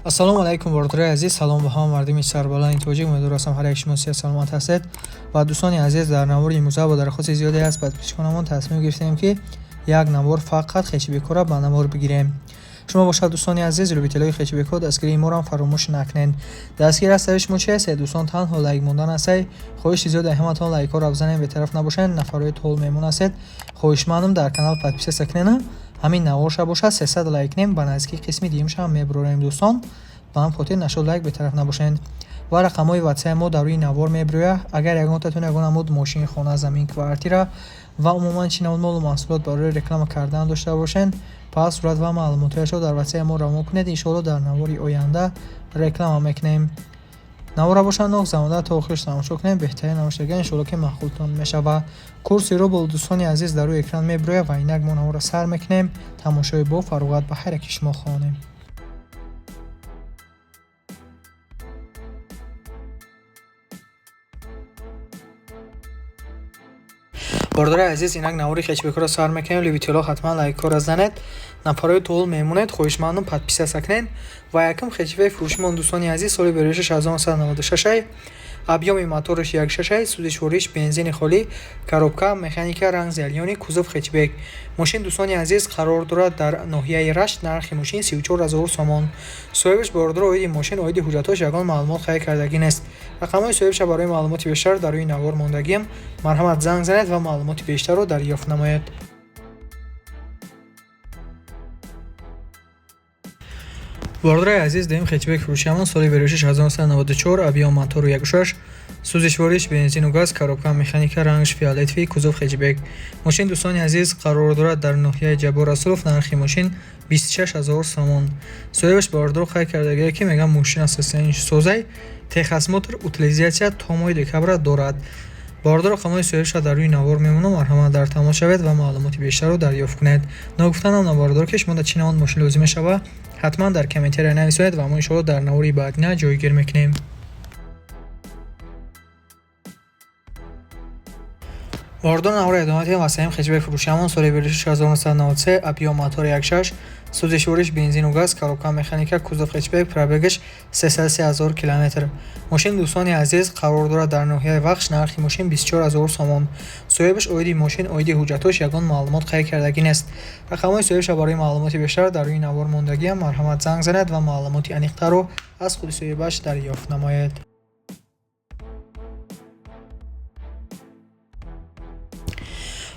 ассалому алайкум бордураи азиз, салом ба ҳама мардуми сарбаланди тоҷик. умедвор ҳастам ҳар як шумо сеҳат саломат ҳастед. ва дӯстони азиз, дар навори имрӯза бо дархости зиёде аз подписчиконамон тасмим гирифтем ки як навор фақат хечибекора ба навор бигирем. шумо бошад дӯстони азиз, любителои хечибеко дастгирии моро фаромӯш накунед. дастгир ҳастаи шумо чи ҳастед дӯстон? танҳо лайк мондан ҳастед. хоҳиши зиёде ҳаматон лайкҳоро бизанед, бетараф набошед. нафарои тол мемон ҳастед, хоҳишмандам дар канал подписия кунед. ҳамин наворша бошад 300 лайк нем ба наздики қисми диюмшам мебурем дӯстон. ба ҳам хотир нашуд лайк бетараф набошед. ва рақамҳои ватсаи мо дар рӯи навор мебирояд. агар ягонтатон ягон амуд мошин, хона, замин, квартира ва умуман чиновон молу маҳсулот барои реклама кардан дошта бошед, пас сурат ва маълумотиашро дар ватсаи мо равон кунед. иншоалло дар навори оянда реклама мекунем. навора бошад нок замода то охираш тамошо кунед. беҳтарин навоштага иншоалло ки махултон мешава. курсиро бо дӯстони азиз дар рӯи экран мебирояд ва инак мо навора сар мекунем. тамошои бо фароғат ба ҳар яки шумо хоҳонем. бордураи азиз, инак навори хечбекро сар мекунем. любитело ҳатман лайкҳоро занед. нафарои тол мемонед. хоҳишмандам подписия сакнед. ва якм хечбек фурӯшимон дӯстони азиз соли 1996 объёми моториш 1.6, судишвориш бензини холӣ, коробка механика ранг зелёни, кузов хечбек. мошин дӯстони азиз қарор дорад дар ноҳияи Рашт. нархи мошин 34000 сомон. соҳибаш бордуро оиди мошин оиди ҳуҷҷатош ягон маълумот хай кардагӣ нест. рақамҳои соҳибаша барои маълумоти бештар дар рӯи навор мондагиам. марҳамат занг занед ва маълумоти бештарро дарёфт намоед. бордураи азиз, дем хечбек фурӯшиамон соли 1994, объём мотору 1.6, сӯзишвориш бензину газ, коробка механика рангш фиолетовӣ, кузов хечбек. мошин дӯстони азиз қарор дорад дар ноҳияи ҷабор расулов. нархи мошин 26000 сомон. соҳибаш бордуро хай кардагие ки мегам мошина созай техосмотр утилизатсия то моҳи декабра дорад. бордуро рақамҳои соҳибаша дар рӯи навор мемонам. марҳамат дар тамос шавед ва маълумоти бештарро дарёфт кунед. ногуфтанам навардор ки шумо дар чӣ намуд мошин лозим мешава, ҳатман дар комментария нависед ва мо иншоалло дар навори баъдина ҷойгир мекунем. бордур навори идомати васаим хечбек фурӯшиамон соли 1993, объём мотор 1.6, сӯзишвориш бензину газ, коробка механика, кузов хечбек, пробегаш 33000 км. мошин дӯстони азиз қарор дорад дар ноҳияи Вахш. нархи мошин 24000 сомон. соҳибаш оиди мошин оиди ҳуҷҷатош ягон маълумот қай кардагӣ нест. рақамҳои соҳибаша барои маълумоти бештар дар рӯи навор мондагиам. марҳамат занг занед ва маълумоти аниқтарро аз худи соҳибаш дарёфт намоед.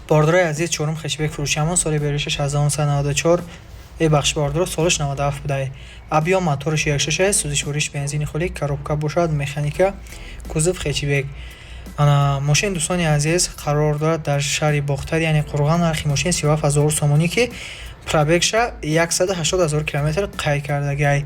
бордураи азиз, чорум хечбек фурӯшиамон соли 1994, бахш бордуро солиш 97 будай. объём моториш 1.6, сӯзишвориш бензини холӣ, коробка бошад механика, кузов хечбек. мошин дӯстони азиз қарор дорад дар шаҳри бохтар, яъне Қурған. нархи мошин 37000 сомонӣ ки пробегша 180000 км қай кардагай.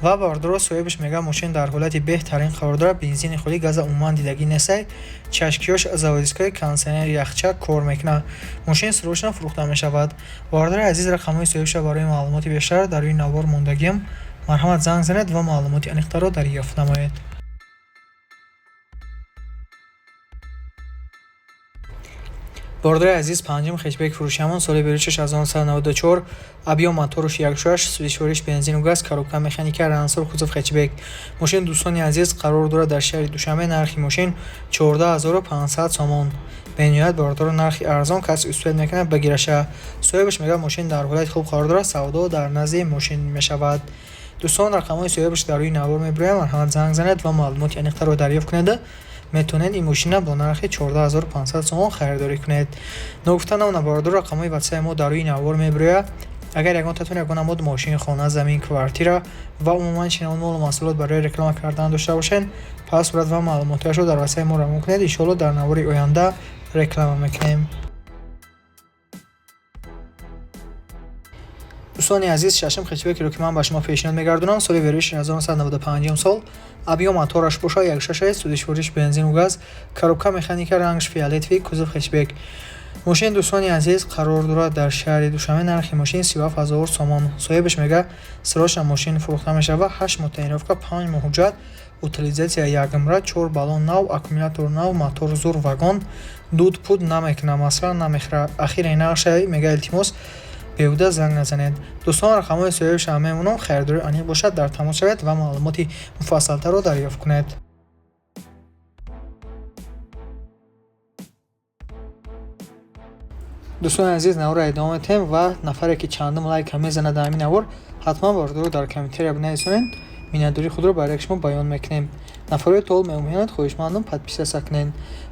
ва бордуро соҳибаш мега мошин дар ҳолати беҳтарин қарор дорад. бензини холӣ, газа умуман дидагӣ нестай. чашкиёш заводистои кондитсионер яхча кор мекунад. мошин срочно фурӯхта мешавад. бордураи азиз, рақамҳои соҳибаша барои маълумоти бештар дар рӯи навор мондагиам. марҳамат занг занед ва маълумоти аниқтаро дарёфт намоед. бордураи азиз, панҷум хечбек фурӯшиамон соли 1994, объём моторуш 1.6, сӯзишвориш бензину газ, коробка механика, рансор, кузов хечбек. мошин дӯстони азиз қарор дорад дар шаҳри Душанбе. нархи мошин 14500 сомон. бениҳоят бордуро нархи арзон кас успед мекунад ба гираша. соҳибаш мега мошин дар ҳолати хуб қарор дорад. савдо дар назди мошин мешавад. дӯстон, рақамҳои соҳибаш дар рӯи навор мебирояд. марҳамат занг занед ва маълумоти аниқтаро дарёфт кунед. метавонед ин мошина бо нархи 14500 сомон харидорӣ кунед. ногуфтанам навардор рақамҳои ватсаи мо дар рӯи навор мебирояд. агар ягонтатон ягон амуд мошин, хона, замин, квартира ва умуман чиновон молу маҳсулот барои реклама кардан дошта бошед, пас сурат ва маълумотиашро дар ватсаи мо равон кунед. иншоалло дар навори оянда реклама мекунем. дӯстони азиз, шашм хечбекиро ки ман ба шумо пешниҳод мегардонам соли 1995 сол, объём мотораш бошад 1.6, сӯзишвориш бензину газ, коробка механика рангш фиолетовӣ, кузов хечбек. мошин дӯстони азиз қарор дорад дар шаҳри Душанбе. нархи мошин 37000 сомон. соҳибаш мега срочно мошин фурӯхта мешава. 8 моҳ тренировка, 5 моҳ ҳуҷҷат, утилизатсия якмра, 4 баллон нав, аккумулятор нав, мотор зур вагон, дуд пуд намекунад, масла намехӯрад. ахири нақша мега илтимос беҳуда занг назанед. дӯстон, рақамҳои соҳибашам мемонам, хайрдорӣ аниқ бошад дар тамос шавед ва маълумоти муфассалтарро дарёфт кунед. дӯстони азиз, навора идома медиҳем ва нафаре ки чандум лайка мезанад дар ҳамин навор, ҳатман бардору дар комментария бинависонед. миннатдории худро барои шумо баён мекунем. нафарои тол меомӯҳанд, хоҳишмандам подписаса кунед.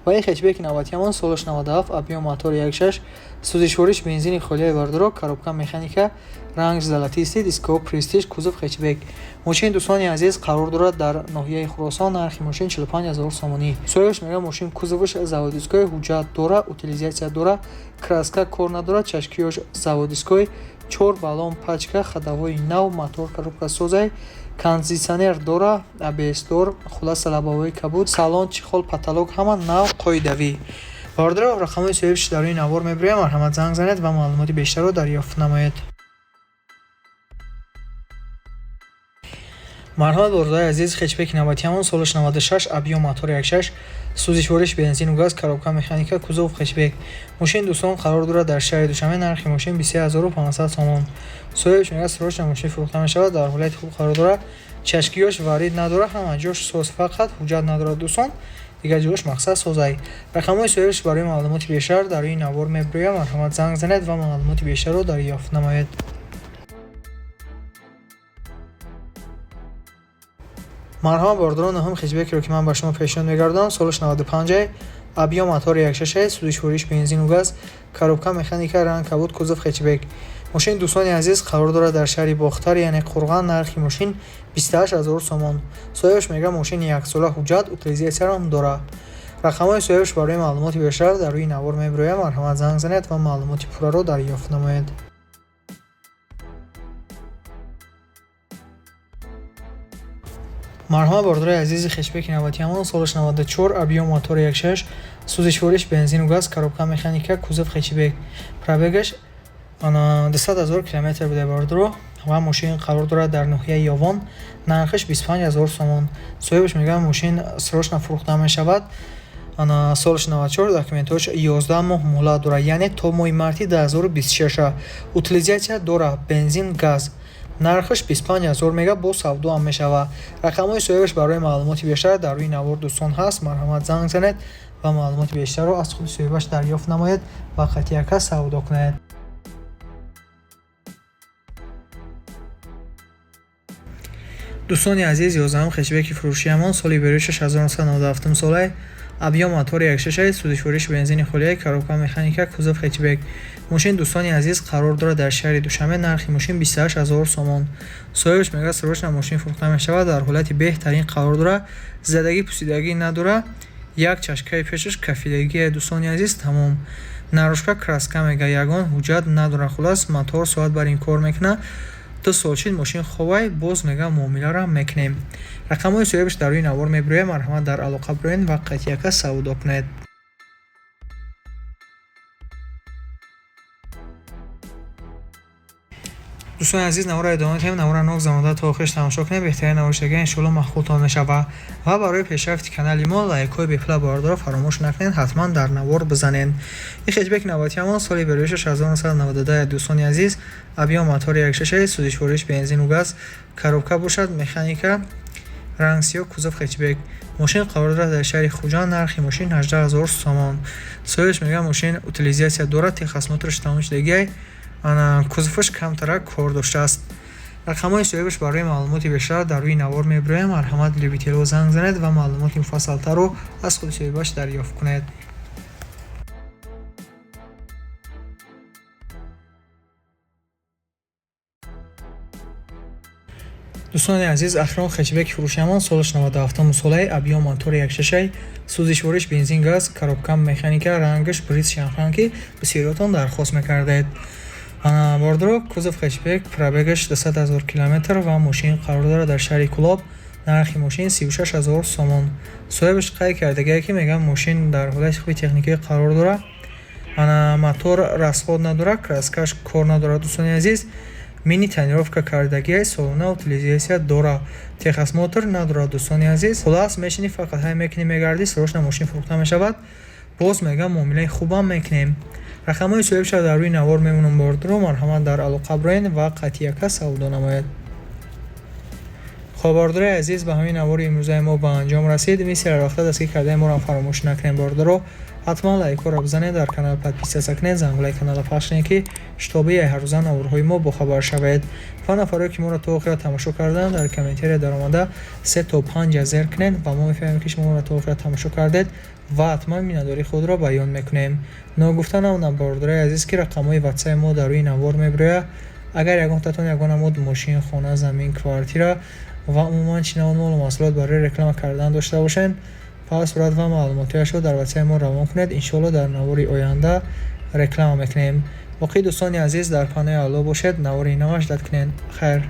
ва ин хетчбеки 97 солаш 97 объем мотори 1.6 сӯзишвориш бензини холияи бардоро, коробка механика, ранг золотистый, дисково престиж, кузов хетчбек. мошини дӯстони азиз қарор дорад дар ноҳияи Хуросон. нархи мошин 45000 сомонӣ. соҳибаш мегӯяд мошин кузоваш заводиской, ҳуҷҷат дора, утилизатсия дора, краска кор надорад, чашкиёш заводиской, 4 баллон пачка, ходовои нав, мотор коробка созай, кондитсионер дора, абс дор, хулоса лабовои кабуд, салон, чихол, потолок ҳама нав қоидавӣ. бардора рақамҳои соҳибаш дар рӯи навор мебироям. марҳамат занг занед ва маълумоти бештарро дарёфт намоед. марҳамат бордораи азиз, хетчбеки 97 солаш 96 объем мотори 1.6 сӯзишвориш бензину газ, коробка механика, кузов хетчбек. мошини дӯстон қарор дорад дар шаҳри душанбе. нархи мошин 23500 сомон. соҳибаш мегӯяд срочно мошин фурӯхта мешавад. дар ҳолати хуб қарор дорад, чашкиёш варид надорад, ҳама ҷош соз, фақат ҳуҷҷат надорад дӯстон, дигар ҷош мақсад созай. рақамҳои соҳибаш барои маълумоти бештар дар рӯи навор мебироям. марҳамат занг занед ва маълумоти бештарро дарёфт намоед. марҳамат бордорон, ноҳум хетчбекеро ки ман ба шумо пешниҳод мегардонам, солаш 95 объем мотори 1.6 сӯзишвориш бензину газ, коробка механика, ранг кабуд, кузов хетчбек. мошини дӯстони азиз қарор дорад дар шаҳри бохтар, яъне Қурған. нархи мошин 28000 сомон. соҳибаш мегӯяд мошини яксола ҳуҷҷат, утилизатсияро дора. рақамҳои соҳибаш барои маълумоти бештар дар рӯи навор мебироям. марҳамат занг занед ва маълумоти пурраро дарёфт намоед. марҳамат бордораи азизи, хетчбеки 97 солаш 94 объем мотори 1.6 сӯзишвориш бензину газ, коробка механика, кузов хетчбек. пробегаш 200,000 км буда бордоро ва мошин қарор дорад дар ноҳияи Ёвон. нархиш 25000 сомон. соҳибаш мегӯяд мошин срочно фурӯхта мешавад. солаш 94 документош 11 моҳ муҳлат дорад, яъне то моҳи марти 2026. утилизатсия дора, бензин, газ. нархиш 25000 мега бо савдо ҳам мешавад. рақамҳои соҳибаш барои маълумоти бештар дар рӯи навор дӯстон ҳаст. марҳамат занг занед ва маълумоти бештарро аз худи соҳибаш дарёфт намоед ва қатъияка савдо кунед. дӯстони азиз, 11 хетчбеки фурӯшии ҳамон соли берушаш 1997 солай объем мотори 1.6 сӯзишвориш бензини холияи, коробка механика, кузов хетчбек. мошини дӯстони азиз қарор дорад дар шаҳри душанбе. нархи мошин 28000 сомон. соҳибаш мегӯяд срочно мошин фурӯхта мешавад. дар ҳолати беҳтарин қарор дорад, задагӣ пусидагӣ надорад, як чашкаи пешаш кафидагии дӯстони азиз тамом. нарӯшка краска мега, ягон ҳуҷҷат надорад. хулос мотор соат бар ин кор мекунад. 2 солчид мошин ховай, боз мега муомиларо мекунем. рақамҳои соҳибаш дар рӯи навор мебироям. марҳамат дар алоқа бироед ва қатъияка савдо кунед. дӯстони азиз, навора идома медиҳем. навора нок замода то охираш тамошо кунед. беҳтарин навориштагӣ иншоалло махқултон мешавад. ва барои пешрафти канали мо лайкҳои бепула бардора фаромӯш накунед. ҳатман дар навор бизанед. ин хетчбеки 97 соли берушаш 1992 дӯстони азиз, объем мотори 1.6 сӯзишвориш бензину газ, коробка бошад, механика, ранг сиёҳ, кузов хетчбек. мошин қарор дорад дар шаҳри Хуҷанд. нархи мошин 18000 сомон. соҳибаш мегӯяд мошин утилизатсия дорад, техосмотриш тамом шудагиай, кузоваш камтарак кор доштааст. рақамҳои соҳибаш барои маълумоти бештар дар рӯи навор мебироям. марҳамат любителро занг занед ва маълумоти муфассалтарро аз худи соҳибаш дарёфт кунед. дӯстони азиз, ахирон хетчбеки фурӯшии ҳамон солаш 97 солаи объем мотори 1.6 сӯзишвориш бензин газ, коробка механика, рангаш бриз шамханки бисёриётон дархост мекардед. бордоро кузов хетчбек, пробегаш 200,000 км ва мошин қарор дорад дар шаҳри Кӯлоб. нархи мошин 36000 сомон. соҳибаш қайд кардагие ки мегӯяд мошин дар ҳолати хуби техникӣ қарор дорад, мотор расход надорад, краскаш кор надорад. дӯстони азиз, мини тонировка кардагиай солона утилизатсия дора, техосмотр надорад. дӯстони азиз, хулас мешини фақат ҳай мекунӣ мегарди, срочно мошин фурӯхта мешавад, боз мега муомилаи хубам мекунем. рақамҳои соҳибшро дар рӯи навор мемонам. Бордро марҳамат дар алоқабрен ва қатъияка савдо намояд. хоб бордорои азиз, ба ҳамин навори имрӯзаи мо ба анҷом расид. Мисли ҳар вақта дастгирӣ кардаи моро фаромӯш накунед. Бордоро ҳатман лайкҳоро бизанед, дар канал подписатсия кунед, зангулаи каналро пахш кунед, ки шитобии ҳаррӯза наворҳои мо бохабар шавед. ва нафаре ки моро то охира тамошо карданд, дар комментария даромада 3 то 5 зер кунед ва мо мефаҳмем ки шумо моро то охира тамошо кардед ва ҳатман миннатдории худро баён мекунем. Ногуфта навонам бордорои азиз, ки рақамҳои ватсаи мо дар рӯи навор мебирояд. Агар ягонтатон ягон намуд мошин, хона, замин, квартира ва умуман чинавон молу маҳсулот барои реклама кардан дошта бошед, пас сурат ва маълумотиашро дар ватсаи мо равон кунед. Иншоалло дар навори оянда реклама мекунем. боқии дӯстони азиз дар паноҳи Алло бошед. навори наваш дад кунед. хайр.